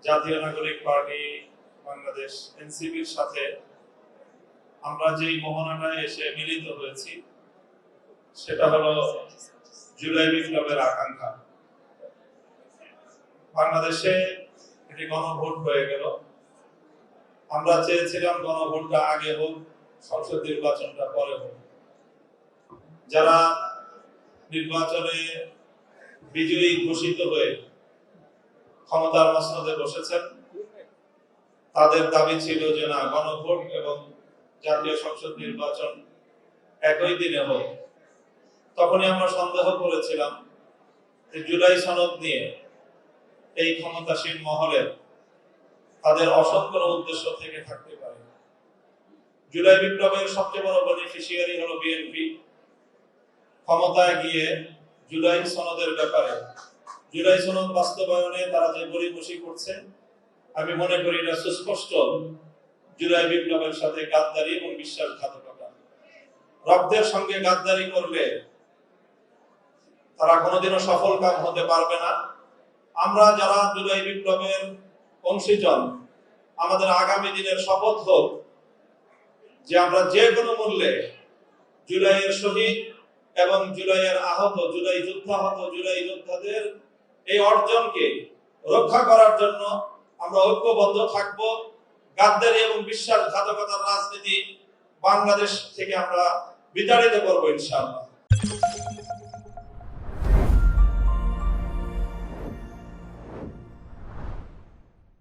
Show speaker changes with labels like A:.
A: জাতীয় নাগরিক পার্টি বাংলাদেশ এনসিপির সাথে আমরা যেই মোহনাটায় এসে মিলিত হয়েছি সেটা হলো জুলাই বিপ্লবের আকাঙ্ক্ষা। বাংলাদেশে একটি গণভোট হয়ে গেল। আমরা চেয়েছিলাম গণভোটটা আগে হোক, সংসদ নির্বাচনটা পরে হোক। যারা নির্বাচনে বিজয়ী ঘোষিত হয়ে ক্ষমতার মসনদে বসেছেন তাদের দাবি ছিল যে না, গণভোট এবং জাতীয় সংসদ নির্বাচন একই দিনে হোক। তখনই আমরা সন্দেহ করেছিলাম যে জুলাই সনদ নিয়ে এই ক্ষমতাসীন মহলের তাদের অসৎ কোনো উদ্দেশ্য থেকে থাকতে পারে। জুলাই বিপ্লবের সবচেয়ে বড় বেনিফিশিয়ারি হলো বিএনপি। ক্ষমতায় গিয়ে জুলাই সনদের ব্যাপারে, জুলাই সনদ বাস্তবায়নে তারা যে গড়িমসি করছে, আমি মনে করি এটা সুস্পষ্ট জুলাই বিপ্লবের সাথে গাদ্দারি এবং বিশ্বাসঘাতকতা। রক্তের সঙ্গে গাদ্দারি করলে তারা কোনোদিনও সফল কাম হতে পারবে না। আমরা যারা জুলাই বিপ্লবের অংশীজন, আমাদের আগামী দিনের শপথ হোক যে আমরা যে কোনো মূল্যে জুলাইয়ের শহীদ এবং জুলাইয়ের আহত, জুলাই যোদ্ধাদের এই অর্জনকে রক্ষা করার জন্য আমরা ঐক্যবদ্ধ থাকব। গাদ্দারি এবং বিশ্বাসঘাতকতার রাজনীতি বাংলাদেশ থেকে আমরা বিতাড়িত করবো ইনশাআল্লাহ।